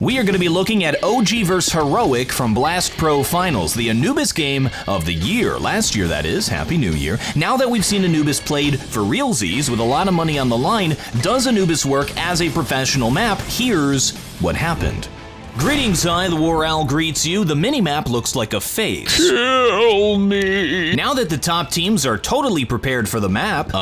We are going to be looking at OG vs. Heroic from Blast Pro Finals, the Anubis game of the year. Last year, that is. Happy New Year. Now that we've seen Anubis played for realsies with a lot of money on the line, does Anubis work as a professional map? Here's what happened. Greetings, TheWarOwl greets you. The minimap looks like a face. Kill me. Now that the top teams are totally prepared for the map,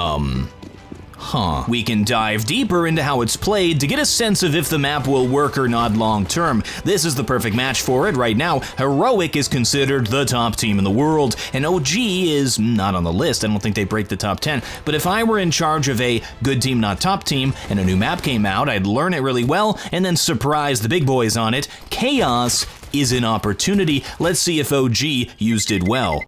we can dive deeper into how it's played to get a sense of if the map will work or not long term. This is the perfect match for it right now. Heroic is considered the top team in the world, and OG is not on the list. I don't think they break the top 10. But if I were in charge of a good team, not top team, and a new map came out, I'd learn it really well and then surprise the big boys on it. Chaos is an opportunity. Let's see if OG used it well.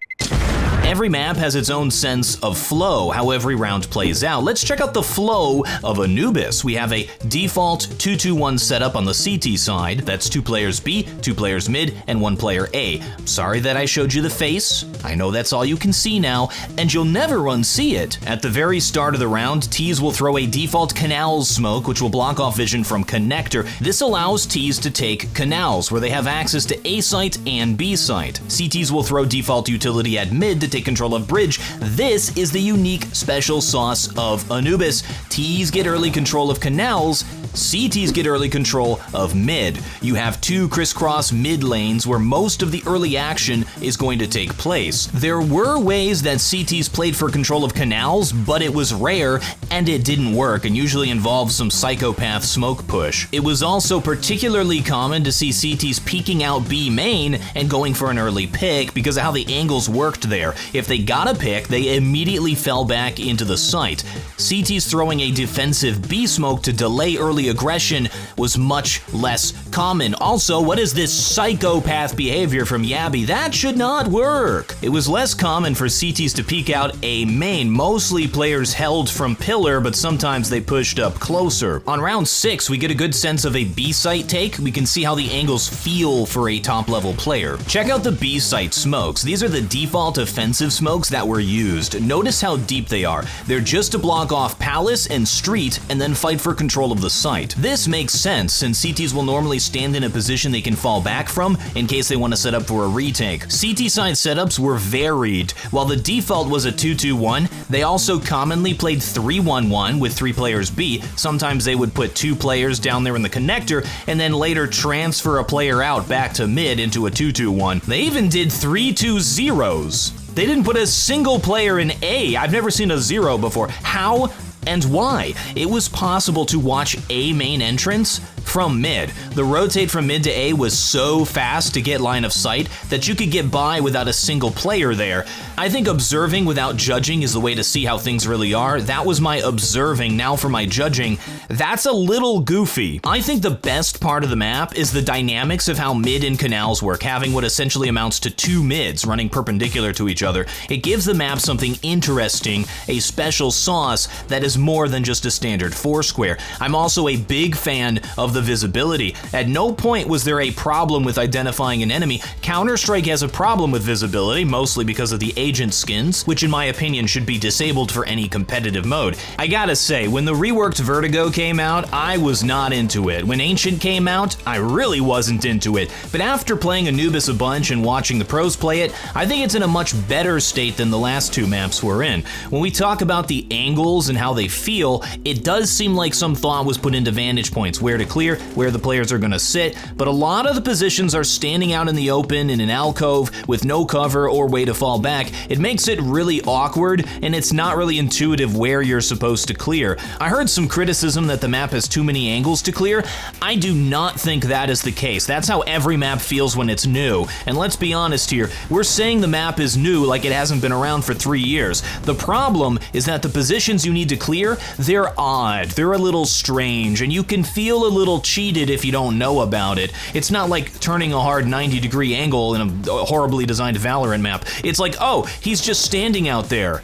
Every map has its own sense of flow, how every round plays out. Let's check out the flow of Anubis. We have a default 2-2-1 setup on the CT side. That's 2 players B, 2 players mid, and 1 player A. Sorry that I showed you the face. I know that's all you can see now, and you'll never unsee it. At the very start of the round, T's will throw a default canals smoke, which will block off vision from connector. This allows T's to take canals, where they have access to A site and B site. CTs will throw default utility at mid to take control of bridge. This is the unique special sauce of Anubis. T's get early control of canals, CTs get early control of mid. You have 2 crisscross mid lanes where most of the early action is going to take place. There were ways that CTs played for control of canals, but it was rare and it didn't work and usually involved some psychopath smoke push. It was also particularly common to see CTs peeking out B main and going for an early pick because of how the angles worked there. If they got a pick, they immediately fell back into the site. CTs throwing a defensive B smoke to delay early aggression was much less common. Also, what is this psychopath behavior from Yabby? That should not work. It was less common for CTs to peek out A main. Mostly players held from pillar, but sometimes they pushed up closer. On round 6, we get a good sense of a B site take. We can see how the angles feel for a top level player. Check out the B site smokes. These are the default offensive smokes that were used. Notice how deep they are. They're just to block off palace and street and then fight for control of the site. This makes sense since CTs will normally stand in a position they can fall back from in case they want to set up for a retake. CT side setups were varied. While the default was a 2-2-1, they also commonly played 3-1-1 with 3 players B. Sometimes they would put 2 players down there in the connector and then later transfer a player out back to mid into a 2-2-1. They even did 3-2-0s. They didn't put a single player in A. I've never seen a 0 before. How and why? It was possible to watch A main entrance from mid. The rotate from mid to A was so fast to get line of sight that you could get by without a single player there. I think observing without judging is the way to see how things really are. That was my observing. Now for my judging. That's a little goofy. I think the best part of the map is the dynamics of how mid and canals work, having what essentially amounts to 2 mids running perpendicular to each other. It gives the map something interesting, a special sauce that is more than just a standard 4-square. I'm also a big fan of the visibility. At no point was there a problem with identifying an enemy. Counter-Strike has a problem with visibility, mostly because of the agent skins, which in my opinion should be disabled for any competitive mode. I gotta say, when the reworked Vertigo came out, I was not into it. When Ancient came out, I really wasn't into it. But after playing Anubis a bunch and watching the pros play it, I think it's in a much better state than the last 2 maps we're in. When we talk about the angles and how they feel, it does seem like some thought was put into vantage points, where to clear, where the players are going to sit, but a lot of the positions are standing out in the open in an alcove with no cover or way to fall back. It makes it really awkward, and it's not really intuitive where you're supposed to clear. I heard some criticism that the map has too many angles to clear. I do not think that is the case. That's how every map feels when it's new, and let's be honest here, we're saying the map is new like it hasn't been around for 3 years. The problem is that the positions you need to clear, they're odd, they're a little strange, and you can feel a little cheated if you don't know about it. It's not like turning a hard 90-degree angle in a horribly designed Valorant map. It's like, oh, he's just standing out there.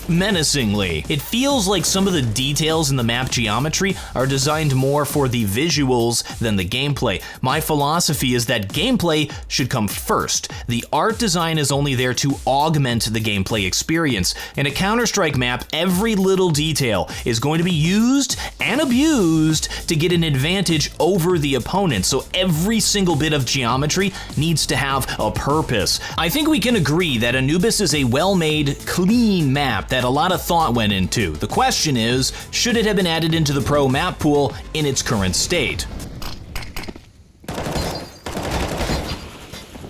menacingly. It feels like some of the details in the map geometry are designed more for the visuals than the gameplay. My philosophy is that gameplay should come first. The art design is only there to augment the gameplay experience. In a Counter-Strike map, every little detail is going to be used and abused to get an advantage over the opponent, so every single bit of geometry needs to have a purpose. I think we can agree that Anubis is a well-made, clean map that a lot of thought went into. The question is, should it have been added into the pro map pool in its current state?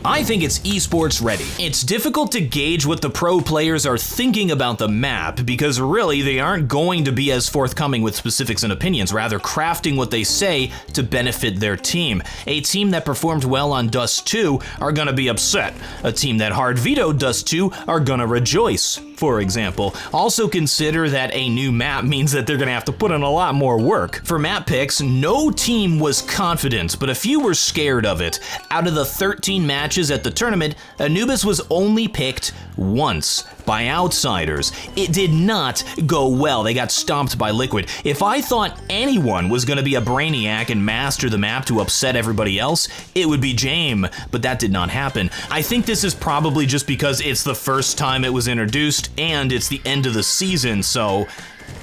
I think it's esports ready. It's difficult to gauge what the pro players are thinking about the map because really they aren't going to be as forthcoming with specifics and opinions, rather crafting what they say to benefit their team. A team that performed well on Dust 2 are gonna be upset. A team that hard vetoed Dust 2 are gonna rejoice, for example. Also consider that a new map means that they're gonna have to put in a lot more work. For map picks, no team was confident, but a few were scared of it. Out of the 13 matches at the tournament, Anubis was only picked once by outsiders. It did not go well. They got stomped by Liquid. If I thought anyone was going to be a brainiac and master the map to upset everybody else, it would be Jame, but that did not happen. I think this is probably just because it's the first time it was introduced and it's the end of the season, so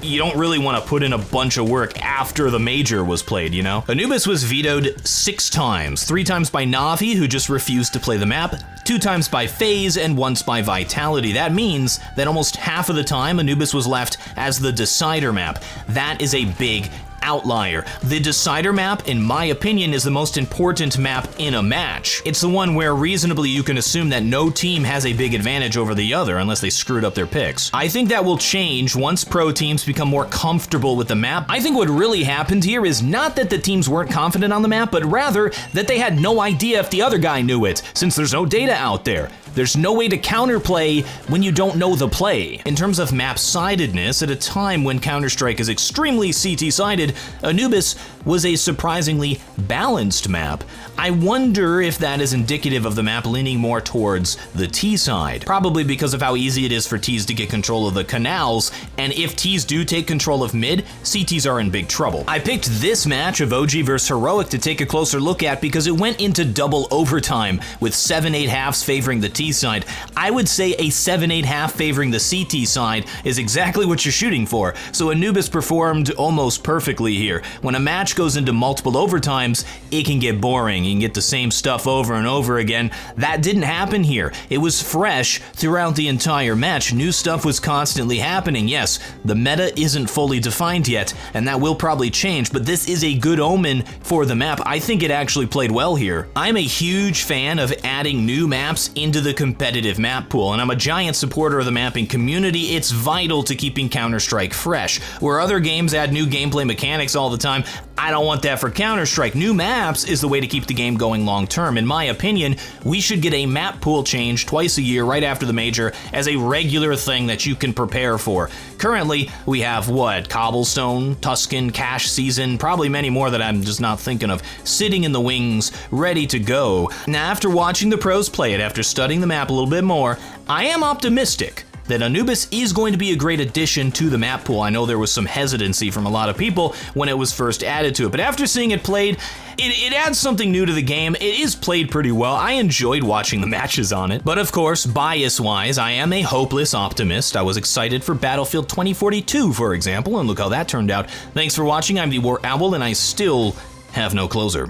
you don't really want to put in a bunch of work after the major was played, you know? Anubis was vetoed 6 times, 3 times by Navi, who just refused to play the map, 2 times by FaZe, and once by Vitality. That means that almost half of the time Anubis was left as the decider map. That is a big outlier. The decider map, in my opinion, is the most important map in a match. It's the one where reasonably you can assume that no team has a big advantage over the other unless they screwed up their picks. I think that will change once pro teams become more comfortable with the map. I think what really happened here is not that the teams weren't confident on the map, but rather that they had no idea if the other guy knew it, since there's no data out there. There's no way to counterplay when you don't know the play. In terms of map-sidedness, at a time when Counter-Strike is extremely CT-sided, Anubis was a surprisingly balanced map. I wonder if that is indicative of the map leaning more towards the T side, probably because of how easy it is for Ts to get control of the canals, and if Ts do take control of mid, CTs are in big trouble. I picked this match of OG vs Heroic to take a closer look at because it went into double overtime, with 7-8 halves favoring the T side. I would say a 7-8 half favoring the CT side is exactly what you're shooting for, so Anubis performed almost perfectly here. When a match goes into multiple overtimes, it can get boring. You can get the same stuff over and over again. That didn't happen here. It was fresh throughout the entire match. New stuff was constantly happening. Yes, the meta isn't fully defined yet, and that will probably change, but this is a good omen for the map. I think it actually played well here. I'm a huge fan of adding new maps into the competitive map pool, and I'm a giant supporter of the mapping community. It's vital to keeping Counter-Strike fresh. Where other games add new gameplay mechanics all the time, I don't want that for Counter-Strike. New maps is the way to keep the game going long term. In my opinion, we should get a map pool change twice a year right after the major as a regular thing that you can prepare for. Currently, we have what? Cobblestone, Tuscan, Cash Season, probably many more that I'm just not thinking of, sitting in the wings, ready to go. Now, after watching the pros play it, after studying the map a little bit more, I am optimistic that Anubis is going to be a great addition to the map pool. I know there was some hesitancy from a lot of people when it was first added to it, but after seeing it played, it adds something new to the game. It is played pretty well. I enjoyed watching the matches on it. But of course, bias-wise, I am a hopeless optimist. I was excited for Battlefield 2042, for example, and look how that turned out. Thanks for watching. I'm TheWarOwl, and I still have no closer.